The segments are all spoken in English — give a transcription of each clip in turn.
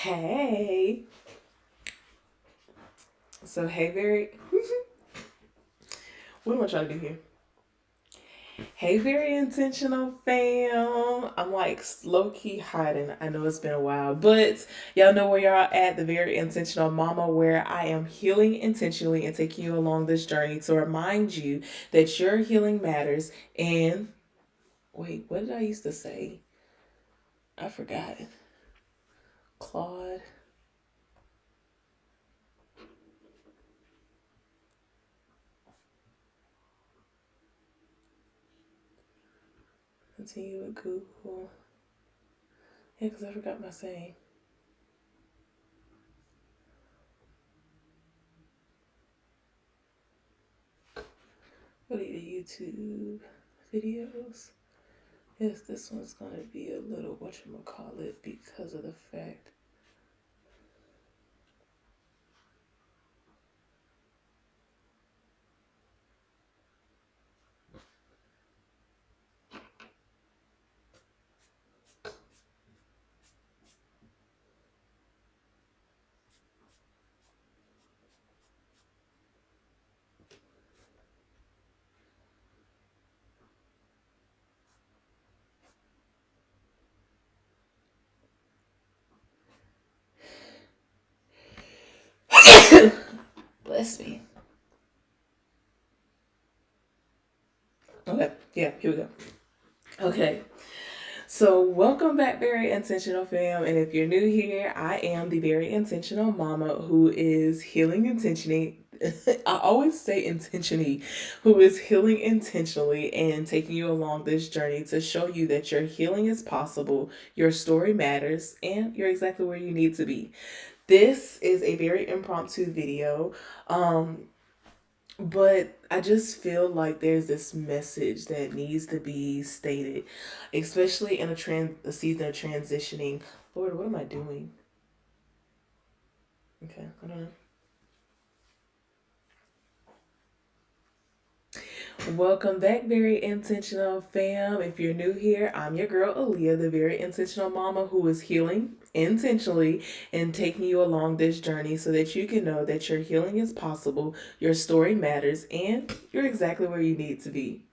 Hey. So, hey, very. What am I trying to do here? Hey, very intentional fam. I'm like low key hiding. I know it's been a while, but y'all know where y'all at. The very intentional mama, where I am healing intentionally and taking you along this journey to remind you that your healing matters. And wait, what did I used to say? I forgot. Claude. Continue with Google. Yeah, because I forgot my saying. What are the YouTube videos? Yes, this one's gonna be a little whatchamacallit because of the fact. Bless me. Okay, yeah, here we go. Okay, so welcome back, very intentional fam. And if you're new here, I am the very intentional mama who is healing intentionally. I always say intentionally, who is healing intentionally and taking you along this journey to show you that your healing is possible, your story matters, and you're exactly where you need to be. This is a very impromptu video. But I just feel like there's this message that needs to be stated, especially in a season of transitioning. Lord, what am I doing? Okay, I don't know. Welcome back, very intentional fam. If you're new here, I'm your girl Aaliyah, the very intentional mama who is healing intentionally and taking you along this journey so that you can know that your healing is possible, your story matters, and you're exactly where you need to be.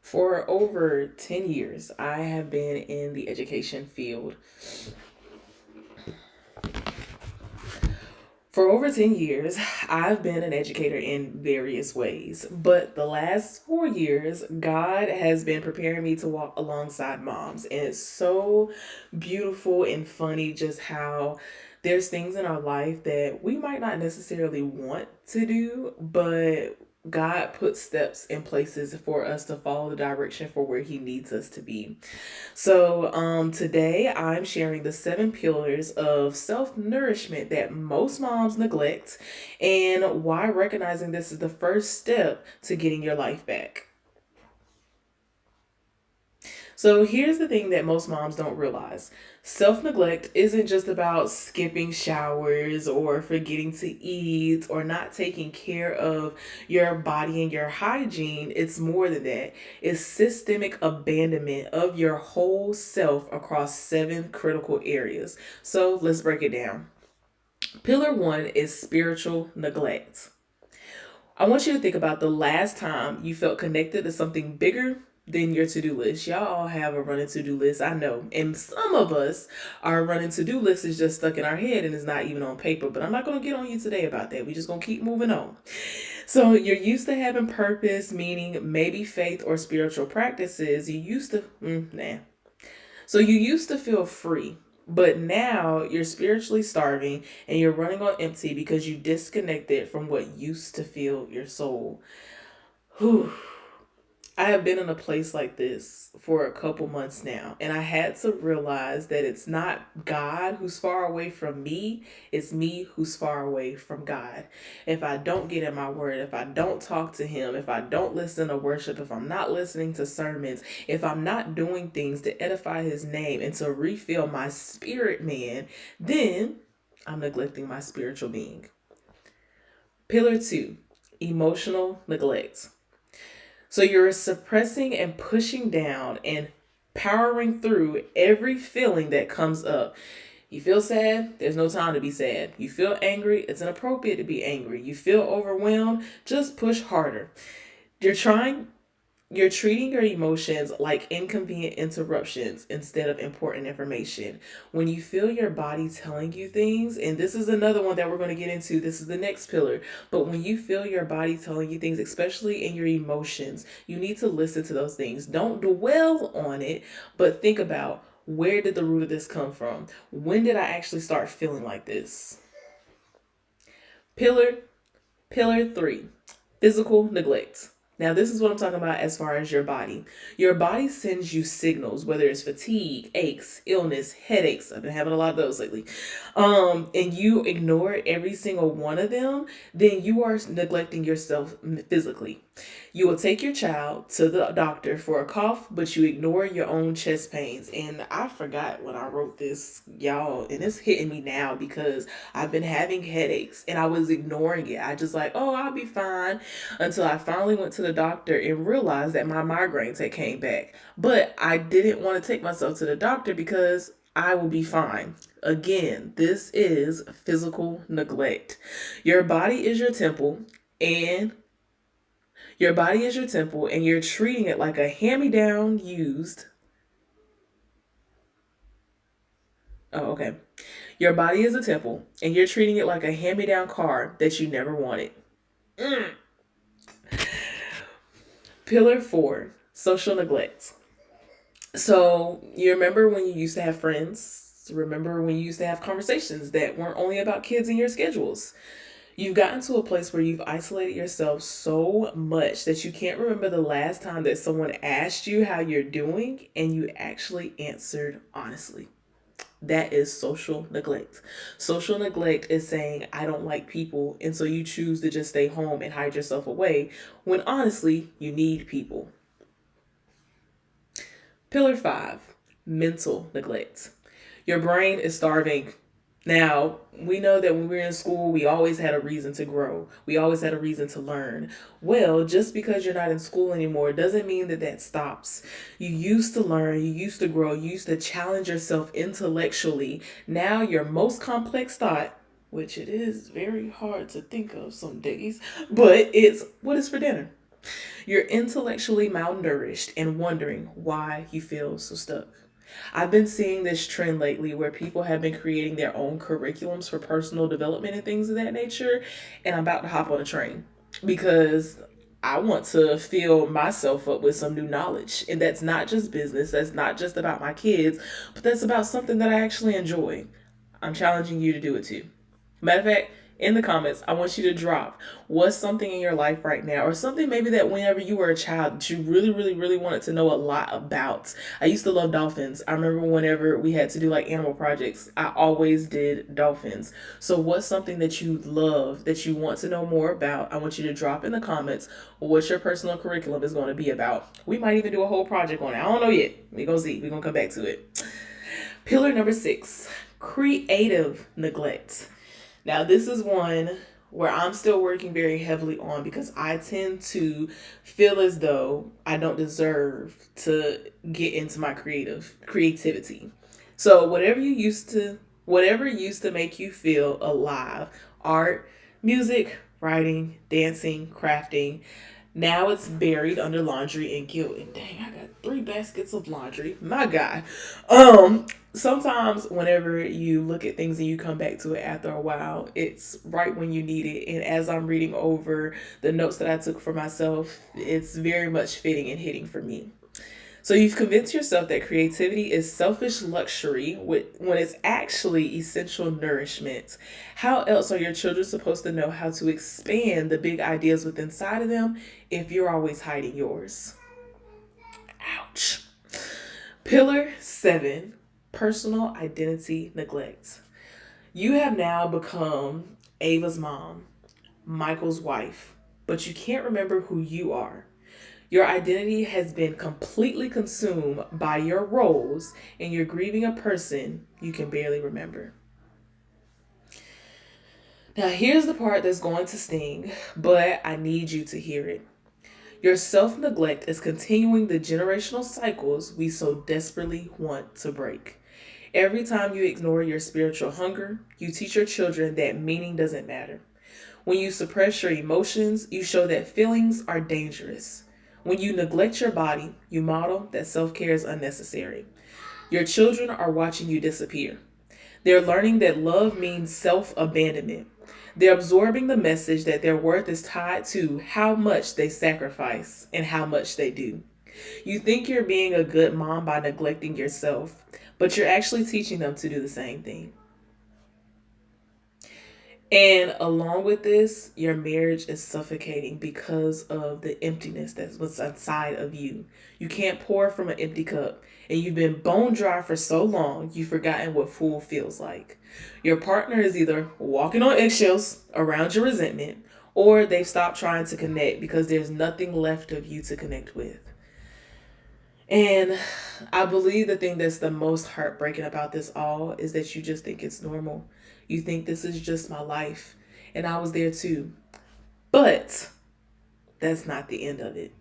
For over 10 years, I have been in the education field. For over 10 years, I've been an educator in various ways. But the last 4 years, God has been preparing me to walk alongside moms. And it's so beautiful and funny just how there's things in our life that we might not necessarily want to do, but God puts steps in places for us to follow the direction for where He needs us to be. So, today I'm sharing the 7 pillars of self nourishment that most moms neglect and why recognizing this is the first step to getting your life back. So here's the thing that most moms don't realize. Self neglect isn't just about skipping showers or forgetting to eat or not taking care of your body and your hygiene. It's more than that. It's systemic abandonment of your whole self across 7 critical areas. So let's break it down. Pillar one is spiritual neglect. I want you to think about the last time you felt connected to something bigger than your to do list. Y'all all have a running to do list, I know. And some of us, our running to do list is just stuck in our head and is not even on paper. But I'm not going to get on you today about that. We're just going to keep moving on. So you're used to having purpose, meaning maybe faith or spiritual practices. You used to, So you used to feel free, but now you're spiritually starving and you're running on empty because you disconnected from what used to fill your soul. Whew. I have been in a place like this for a couple months now, and I had to realize that it's not God who's far away from me, it's me who's far away from God. If I don't get in my word, if I don't talk to Him, if I don't listen to worship, if I'm not listening to sermons, if I'm not doing things to edify His name and to refill my spirit man, then I'm neglecting my spiritual being. Pillar two, emotional neglect. So you're suppressing and pushing down and powering through every feeling that comes up. You feel sad? There's no time to be sad. You feel angry? It's inappropriate to be angry. You feel overwhelmed? Just push harder. You're trying you're treating your emotions like inconvenient interruptions instead of important information. When you feel your body telling you things, and this is another one that we're going to get into, this is the next pillar, but when you feel your body telling you things, especially in your emotions, you need to listen to those things. Don't dwell on it, but think about, where did the root of this come from? When did I actually start feeling like this? Pillar Pillar three, physical neglect. Now, this is what I'm talking about as far as your body. Your body sends you signals, whether it's fatigue, aches, illness, headaches. I've been having a lot of those lately. And you ignore every single one of them, then you are neglecting yourself physically. You will take your child to the doctor for a cough, but you ignore your own chest pains. And I forgot when I wrote this, y'all, and it's hitting me now because I've been having headaches and I was ignoring it. I just like, oh, I'll be fine, until I finally went to the doctor and realized that my migraines had came back. But I didn't want to take myself to the doctor because I will be fine. Again, this is physical neglect. Your body is your temple, and your body is your temple, and you're treating it like a hand-me-down used. Oh, okay. Your body is a temple, and you're treating it like a hand-me-down car that you never wanted. Mm. Pillar four, social neglect. So, you remember when you used to have friends? Remember when you used to have conversations that weren't only about kids and your schedules? You've gotten to a place where you've isolated yourself so much that you can't remember the last time that someone asked you how you're doing and you actually answered honestly. That is social neglect. Social neglect is saying, I don't like people, and so you choose to just stay home and hide yourself away when honestly, you need people. Pillar five, mental neglect. Your brain is starving. Now, we know that when we were in school, we always had a reason to grow. We always had a reason to learn. Well, just because you're not in school anymore doesn't mean that that stops. You used to learn, you used to grow, you used to challenge yourself intellectually. Now, your most complex thought, which it is very hard to think of some days, but it's, what is for dinner? You're intellectually malnourished and wondering why you feel so stuck. I've been seeing this trend lately where people have been creating their own curriculums for personal development and things of that nature. And I'm about to hop on a train because I want to fill myself up with some new knowledge. And that's not just business, that's not just about my kids, but that's about something that I actually enjoy. I'm challenging you to do it too. Matter of fact, in the comments, I want you to drop what's something in your life right now, or something maybe that whenever you were a child that you really, really, really wanted to know a lot about. I used to love dolphins. I remember whenever we had to do like animal projects, I always did dolphins. So what's something that you love, that you want to know more about? I want you to drop in the comments what your personal curriculum is going to be about. We might even do a whole project on it. I don't know yet. We're going to see. We're going to come back to it. Pillar number six, creative neglect. Now, this is one where I'm still working very heavily on because I tend to feel as though I don't deserve to get into my creativity. So whatever used to make you feel alive, art, music, writing, dancing, crafting, now it's buried under laundry and guilt. And dang, I got 3 baskets of laundry. My God. Sometimes whenever you look at things and you come back to it after a while, it's right when you need it. And as I'm reading over the notes that I took for myself, it's very much fitting and hitting for me. So you've convinced yourself that creativity is selfish luxury when it's actually essential nourishment. How else are your children supposed to know how to expand the big ideas within inside of them if you're always hiding yours? Ouch. Pillar 7, personal identity neglect. You have now become Ava's mom, Michael's wife, but you can't remember who you are. Your identity has been completely consumed by your roles, and you're grieving a person you can barely remember. Now, here's the part that's going to sting, but I need you to hear it. Your self neglect is continuing the generational cycles we so desperately want to break. Every time you ignore your spiritual hunger, you teach your children that meaning doesn't matter. When you suppress your emotions, you show that feelings are dangerous. When you neglect your body, you model that self care is unnecessary. Your children are watching you disappear. They're learning that love means self abandonment. They're absorbing the message that their worth is tied to how much they sacrifice and how much they do. You think you're being a good mom by neglecting yourself, but you're actually teaching them to do the same thing. And along with this, your marriage is suffocating because of the emptiness that's what's inside of you. You can't pour from an empty cup. And you've been bone dry for so long, you've forgotten what full feels like. Your partner is either walking on eggshells around your resentment, or they've stopped trying to connect because there's nothing left of you to connect with. And I believe the thing that's the most heartbreaking about this all is that you just think it's normal. You think this is just my life. And I was there too. But that's not the end of it.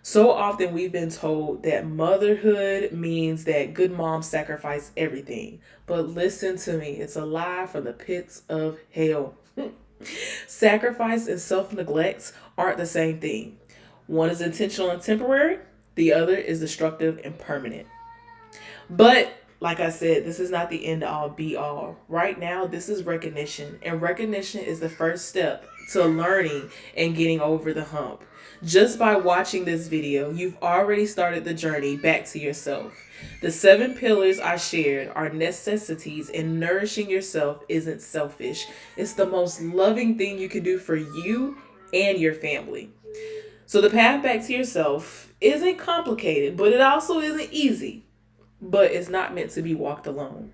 So often we've been told that motherhood means that good moms sacrifice everything. But listen to me, it's a lie from the pits of hell. Sacrifice and self neglect aren't the same thing. One is intentional and temporary, the other is destructive and permanent. But like I said, this is not the end all be all. Right now, this is recognition, and recognition is the first step to learning and getting over the hump. Just by watching this video, you've already started the journey back to yourself. The 7 pillars I shared are necessities, and nourishing yourself isn't selfish. It's the most loving thing you can do for you and your family. So the path back to yourself isn't complicated, but it also isn't easy. But it's not meant to be walked alone.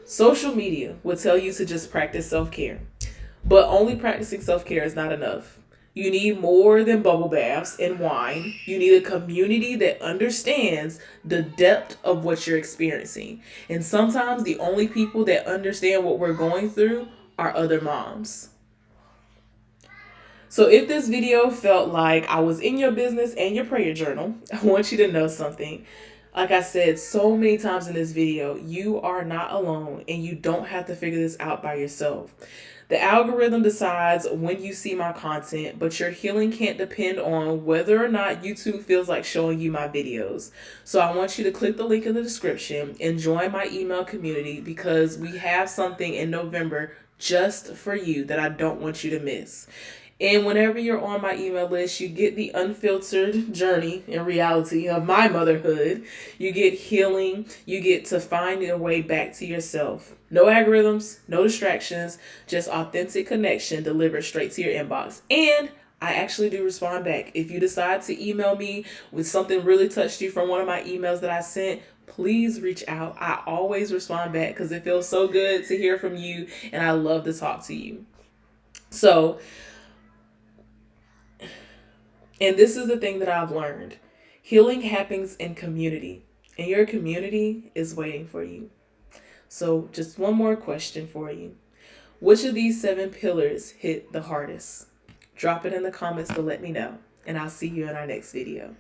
Social media will tell you to just practice self-care, but only practicing self-care is not enough. You need more than bubble baths and wine. You need a community that understands the depth of what you're experiencing. And sometimes the only people that understand what we're going through are other moms. So if this video felt like I was in your business and your prayer journal, I want you to know something. Like I said so many times in this video, you are not alone and you don't have to figure this out by yourself. The algorithm decides when you see my content, but your healing can't depend on whether or not YouTube feels like showing you my videos. So I want you to click the link in the description and join my email community, because we have something in November just for you that I don't want you to miss. And whenever you're on my email list, you get the unfiltered journey and reality of my motherhood. You get healing. You get to find your way back to yourself. No algorithms, no distractions, just authentic connection delivered straight to your inbox. And I actually do respond back. If you decide to email me with something really touched you from one of my emails that I sent, please reach out. I always respond back because it feels so good to hear from you, and I love to talk to you. So, and this is the thing that I've learned. Healing happens in community, and your community is waiting for you. So just one more question for you. Which of these 7 pillars hit the hardest? Drop it in the comments to let me know, and I'll see you in our next video.